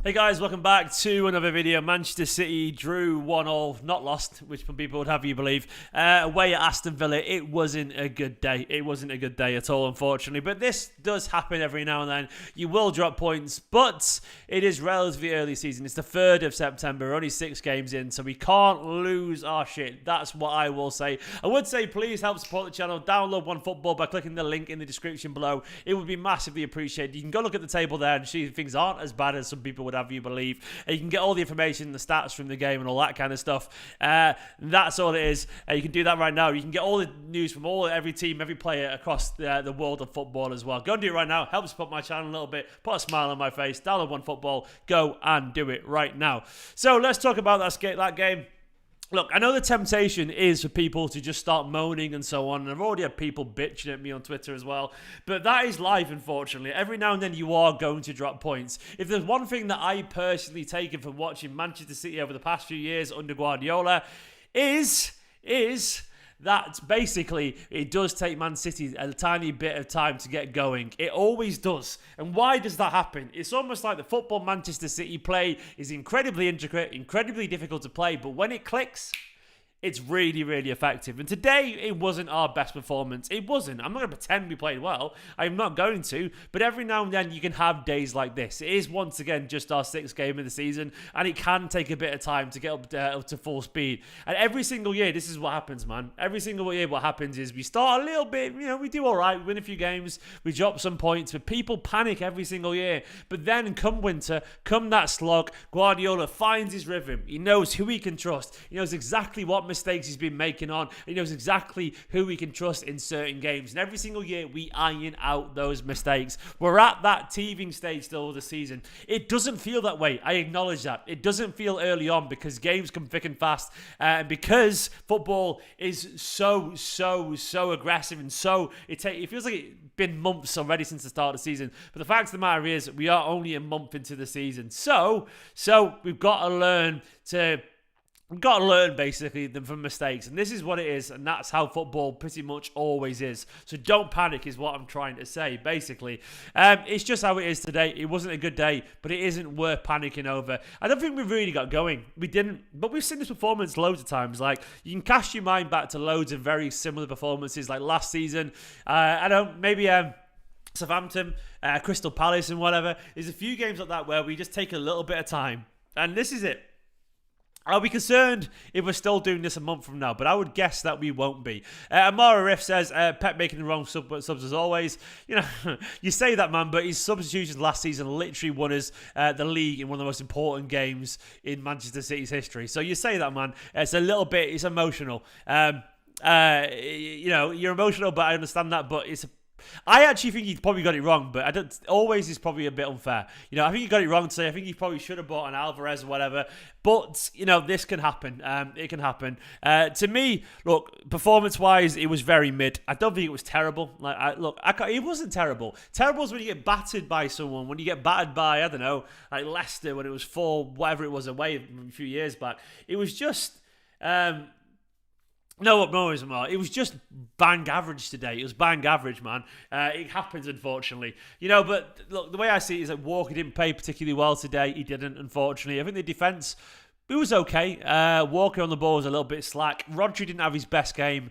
Hey guys, welcome back to another video. Manchester City drew 1-1, not lost, which some people would have you believe, away at Aston Villa. It wasn't a good day. It wasn't a good day at all, unfortunately. But this does happen every now and then. You will drop points, but it is relatively early season. It's the 3rd of September. We're only 6 games in, so we can't lose our shit. That's what I will say. I would say please help support the channel. Download OneFootball by clicking the link in the description below. It would be massively appreciated. You can go look at the table there and see things aren't as bad as some people would have you believe. You can get all the information, the stats from the game and all that kind of stuff. That's all it is. You can do that right now. You can get all the news from every team, every player across the world of football as well. Go and do it right now. Help support my channel a little bit. Put a smile on my face. Download OneFootball. Go and do it right now. So let's talk about that game. Look, I know the temptation is for people to just start moaning and so on, and I've already had people bitching at me on Twitter as well, but that is life, unfortunately. Every now and then you are going to drop points. If there's one thing that I personally taken from watching Manchester City over the past few years under Guardiola is that basically it does take Man City a tiny bit of time to get going. It always does. And why does that happen? It's almost like the football Manchester City play is incredibly intricate, incredibly difficult to play, but when it clicks, it's really, really effective. And today, it wasn't our best performance. It wasn't. I'm not going to pretend we played well. I'm not going to. But every now and then, you can have days like this. It is, once again, just our 6th game of the season. And it can take a bit of time to get up to full speed. And every single year, this is what happens, man. Every single year, what happens is we start a little bit, we do all right. We win a few games. We drop some points. But people panic every single year. But then, come winter, come that slog, Guardiola finds his rhythm. He knows who he can trust. He knows exactly what mistakes he's been making on. He knows exactly who we can trust in certain games. And every single year, we iron out those mistakes. We're at that teething stage still of the season. It doesn't feel that way. I acknowledge that. It doesn't feel early on because games come thick and fast. And because football is so aggressive and it feels like it's been months already since the start of the season. But the fact of the matter is we are only a month into the season. So we've got to learn basically from mistakes, and this is what it is, and that's how football pretty much always is. So don't panic is what I'm trying to say, basically. It's just how it is today. It wasn't a good day, but it isn't worth panicking over. I don't think we really got going. We didn't, but we've seen this performance loads of times. Like, you can cast your mind back to loads of very similar performances, like last season. Maybe Southampton, Crystal Palace and whatever. There's a few games like that where we just take a little bit of time, and this is it. I'll be concerned if we're still doing this a month from now, but I would guess that we won't be. Amara Riff says, Pep making the wrong subs as always. You say that, man, but his substitutions last season literally won us the league in one of the most important games in Manchester City's history. So you say that, man. It's emotional. You're emotional, but I understand that, but I actually think he probably got it wrong, but always is probably a bit unfair. I think he got it wrong today. I think he probably should have bought an Alvarez or whatever. But, this can happen. It can happen. To me, look, performance-wise, it was very mid. I don't think it was terrible. It wasn't terrible. Terrible is when you get battered by someone. When you get battered by, I don't know, like Leicester when it was 4, whatever it was, away a few years back. It was just... No, it was just bang average today. It was bang average, man. It happens, unfortunately. But look, the way I see it is that Walker didn't play particularly well today. He didn't, unfortunately. I think the defence, it was okay. Walker on the ball was a little bit slack. Rodri didn't have his best game.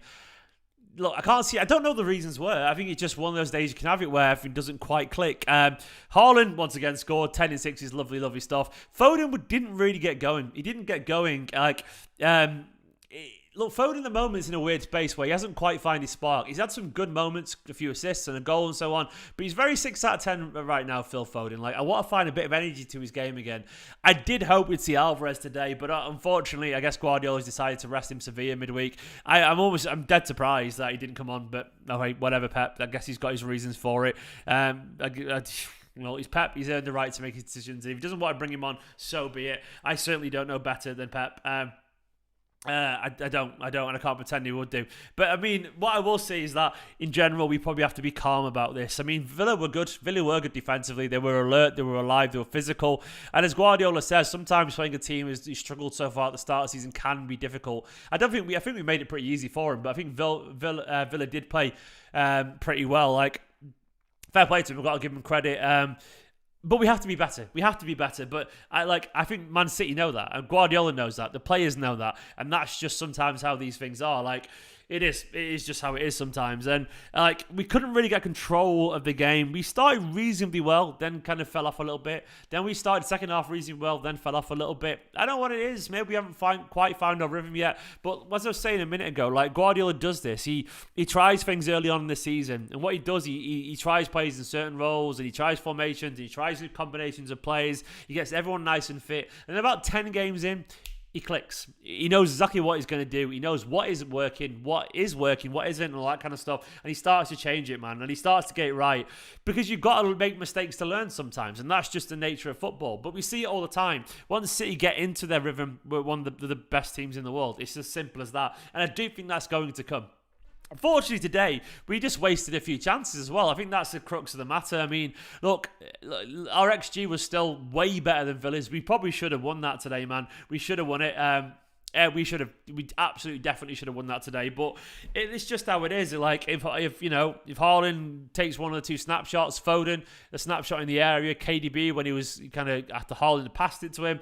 Look, I don't know the reasons were. I think it's just one of those days you can have it where everything doesn't quite click. Haaland, once again, scored 10 and 6 is lovely, lovely stuff. Foden didn't really get going. He didn't get going. Look, Foden at the moment is in a weird space where he hasn't quite found his spark. He's had some good moments, a few assists and a goal and so on, but he's very 6 out of 10 right now, Phil Foden. I want to find a bit of energy to his game again. I did hope we'd see Alvarez today, but unfortunately, I guess Guardiola's decided to rest him Sevilla midweek. I'm dead surprised that he didn't come on, but okay, whatever, Pep. I guess he's got his reasons for it. Well, he's Pep. He's earned the right to make his decisions. If he doesn't want to bring him on, so be it. I certainly don't know better than Pep. I don't, and I can't pretend he would do. But I mean, what I will say is that in general, we probably have to be calm about this. I mean, Villa were good. Villa were good defensively. They were alert. They were alive. They were physical. And as Guardiola says, sometimes playing a team who's struggled so far at the start of the season can be difficult. I think we made it pretty easy for him. But I think Villa did play pretty well. Fair play to him. We've got to give him credit. But we have to be better. We have to be better. But I think Man City know that, and Guardiola knows that. The players know that, and that's just sometimes how these things are. Like it is just how it is sometimes. And we couldn't really get control of the game. We started reasonably well, then kind of fell off a little bit. Then we started second half reasonably well, then fell off a little bit. I don't know what it is. Maybe we haven't quite found our rhythm yet. But as I was saying a minute ago, like Guardiola does this. He tries things early on in the season, and what he does, he tries plays in certain roles, and he tries formations, and he tries new combinations of plays. He gets everyone nice and fit, and about 10 games in, he clicks. He knows exactly what he's going to do. He knows what isn't working, what isn't, and all that kind of stuff. And he starts to change it, man. And he starts to get it right. Because you've got to make mistakes to learn sometimes. And that's just the nature of football. But we see it all the time. Once City get into their rhythm, we're one of the best teams in the world. It's as simple as that. And I do think that's going to come. Unfortunately, today, we just wasted a few chances as well. I think that's the crux of the matter. I mean, look, our XG was still way better than Villa's. We probably should have won that today, man. We should have won it. We absolutely definitely should have won that today. But it's just how it is. Like if Haaland takes one of the two snapshots, Foden, a snapshot in the area, KDB when he was kind of after Haaland passed it to him,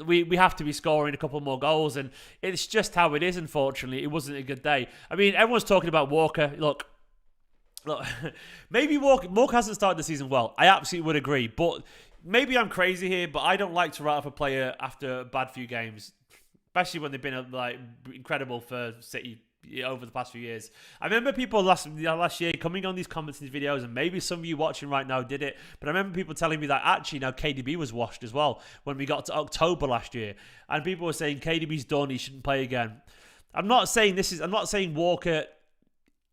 we have to be scoring a couple more goals, and it's just how it is. Unfortunately, it wasn't a good day. I mean, everyone's talking about Walker. Look, maybe Walker hasn't started the season well. I absolutely would agree, but maybe I'm crazy here. But I don't like to write off a player after a bad few games, especially when they've been incredible for City over the past few years. I remember people last year coming on these comments in these videos, and maybe some of you watching right now did it, but I remember people telling me that actually now KDB was washed as well when we got to October last year, and people were saying KDB's done, he shouldn't play again. I'm not saying Walker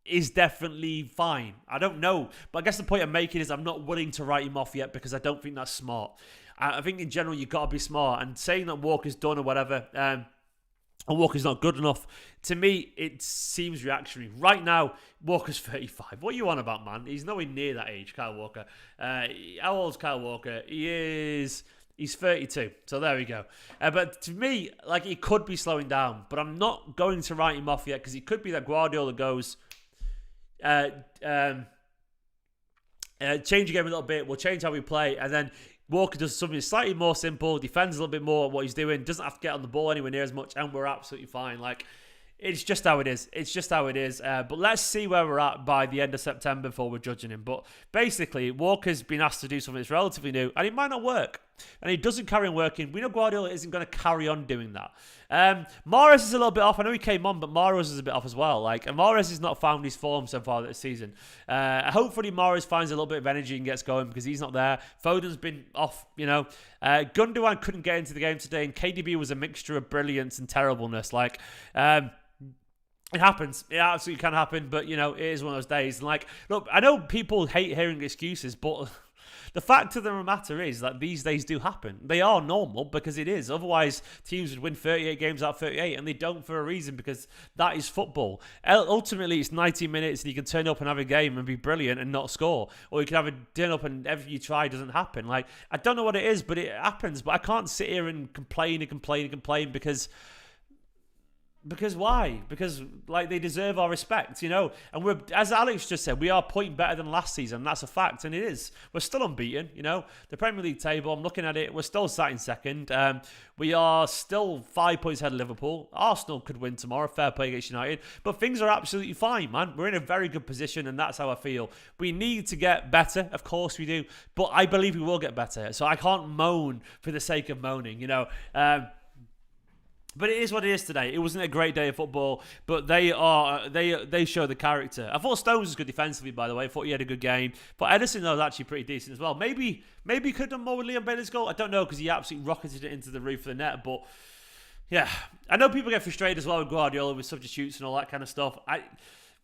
is definitely fine. I don't know, but I guess the point I'm making is I'm not willing to write him off yet because I don't think that's smart. I think in general you've got to be smart, and saying that Walker's done or whatever, and Walker's not good enough, to me it seems reactionary. Right now, Walker's 35. What are you on about, man? He's nowhere near that age, Kyle Walker. How old's Kyle Walker? He's 32. So there we go. But to me, he could be slowing down, but I'm not going to write him off yet because it could be that Guardiola goes, change the game a little bit, we'll change how we play, and then Walker does something slightly more simple, defends a little bit more what he's doing, doesn't have to get on the ball anywhere near as much, and we're absolutely fine. It's just how it is. It's just how it is. But let's see where we're at by the end of September before we're judging him. But basically, Walker's been asked to do something that's relatively new, and it might not work. And he doesn't carry on working. We know Guardiola isn't going to carry on doing that. Mahrez is a little bit off. I know he came on, but Mahrez is a bit off as well. Mahrez has not found his form so far this season. Hopefully Mahrez finds a little bit of energy and gets going because he's not there. Foden's been off, Gundogan couldn't get into the game today, and KDB was a mixture of brilliance and terribleness. It happens. It absolutely can happen, but, it is one of those days. Look, I know people hate hearing excuses, but the fact of the matter is that these days do happen. They are normal because it is. Otherwise, teams would win 38 games out of 38, and they don't for a reason because that is football. Ultimately, it's 90 minutes, and you can turn up and have a game and be brilliant and not score. Or you can turn up and everything you try doesn't happen. I don't know what it is, but it happens. But I can't sit here and complain because why? Because they deserve our respect, And we're, as Alex just said, we are a point better than last season. And that's a fact, and it is. We're still unbeaten, The Premier League table, I'm looking at it, we're still sat in second. We are still 5 points ahead of Liverpool. Arsenal could win tomorrow, fair play against United. But things are absolutely fine, man. We're in a very good position, and that's how I feel. We need to get better, of course we do. But I believe we will get better. So I can't moan for the sake of moaning, But it is what it is today. It wasn't a great day of football, but they show the character. I thought Stones was good defensively, by the way. I thought he had a good game. But Edison, though, was actually pretty decent as well. Maybe he could have done more with Leon Bailey's goal. I don't know, because he absolutely rocketed it into the roof of the net. But, yeah. I know people get frustrated as well with Guardiola, with substitutes and all that kind of stuff.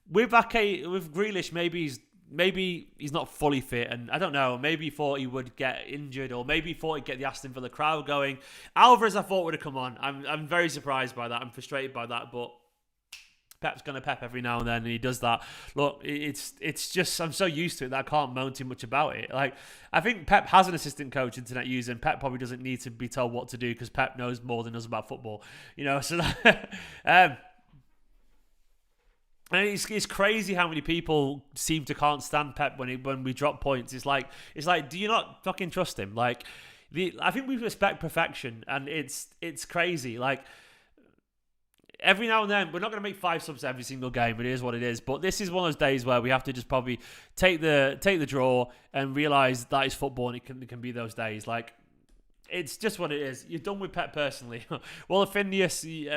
With Grealish, maybe he's not fully fit, and I don't know, maybe he thought he would get injured, or maybe he thought he'd get the Aston Villa crowd going. Alvarez, I thought, would have come on. I'm very surprised by that. I'm frustrated by that, but Pep's going to pep every now and then, and he does that. Look, it's just, I'm so used to it that I can't moan too much about it. I think Pep has an assistant coach, internet user, and Pep probably doesn't need to be told what to do because Pep knows more than us about football. So And it's crazy how many people seem to can't stand Pep when we drop points. It's like, do you not fucking trust him? Like, I think we respect perfection, and it's crazy. Like, every now and then, we're not going to make 5 subs every single game. It is what it is. But this is one of those days where we have to just probably take the draw and realize that it's football, and it can be those days. Like, it's just what it is. You're done with Pep personally. Well, if Phineas Z,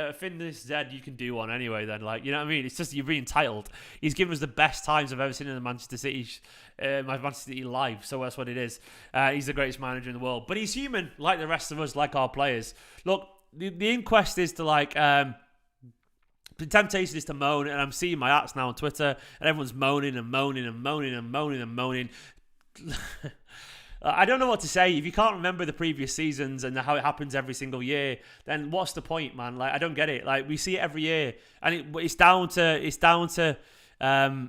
you can do one anyway then. Like, you know what I mean? It's just, you're being entitled. He's given us the best times I've ever seen in the Manchester City, my Manchester City life. So that's what it is. He's the greatest manager in the world. But he's human, like the rest of us, like our players. Look, the inquest is to like... the temptation is to moan, and I'm seeing my acts now on Twitter, and everyone's moaning and moaning and moaning and moaning and moaning. I don't know what to say. If you can't remember the previous seasons and how it happens every single year, then what's the point, man? Like, I don't get it. Like, we see it every year, and it's down to the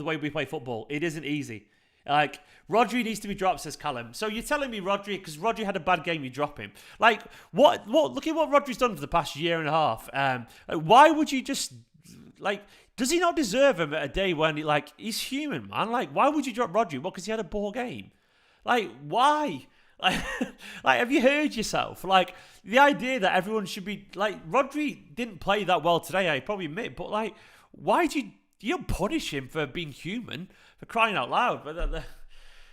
way we play football. It isn't easy. Like, Rodri needs to be dropped, says Callum. So you're telling me Rodri, because Rodri had a bad game, you drop him? Like, what? Look at what Rodri's done for the past year and a half. Why would you just, like, does he not deserve him at a day when, he's human, man? Like, why would you drop Rodri? Well, because he had a poor game. Like, why? Like, have you heard yourself? Like, the idea that everyone should be, like, Rodri didn't play that well today, I probably admit, but, like, why do you don't punish him for being human, for crying out loud? But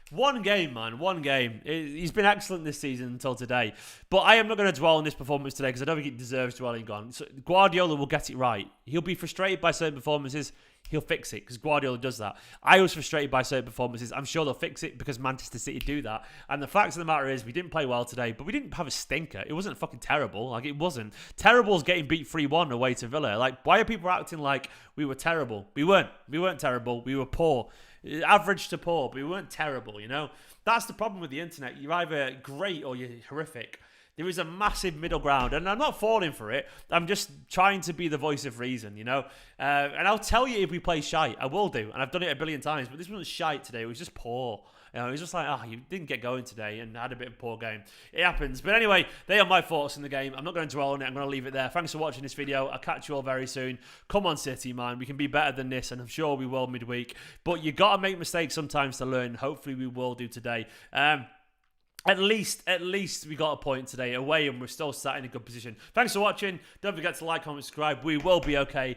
one game, man, one game. He's been excellent this season until today. But I am not going to dwell on this performance today because I don't think it deserves dwelling on. So Guardiola will get it right. He'll be frustrated by certain performances. He'll fix it because Guardiola does that. I was frustrated by certain performances. I'm sure they'll fix it because Manchester City do that. And the fact of the matter is, we didn't play well today, but we didn't have a stinker. It wasn't fucking terrible. Like, it wasn't. Terrible's getting beat 3-1 away to Villa. Like, why are people acting like we were terrible? We weren't. We weren't terrible. We were poor. Average to poor, but we weren't terrible, you know? That's the problem with the internet. You're either great or you're horrific. There is a massive middle ground, and I'm not falling for it. I'm just trying to be the voice of reason, you know? And I'll tell you if we play shite. I will do, and I've done it a billion times, but this wasn't shite today. It was just poor. You know, it was just like, you didn't get going today and had a bit of a poor game. It happens. But anyway, they are my thoughts in the game. I'm not going to dwell on it. I'm going to leave it there. Thanks for watching this video. I'll catch you all very soon. Come on, City, man. We can be better than this, and I'm sure we will midweek. But you got to make mistakes sometimes to learn. Hopefully, we will do today. At least we got a point today away, and we're still sat in a good position. Thanks for watching. Don't forget to like, comment, subscribe. We will be okay.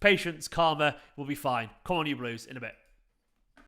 Patience, karma, we'll be fine. Come on, you Blues, in a bit.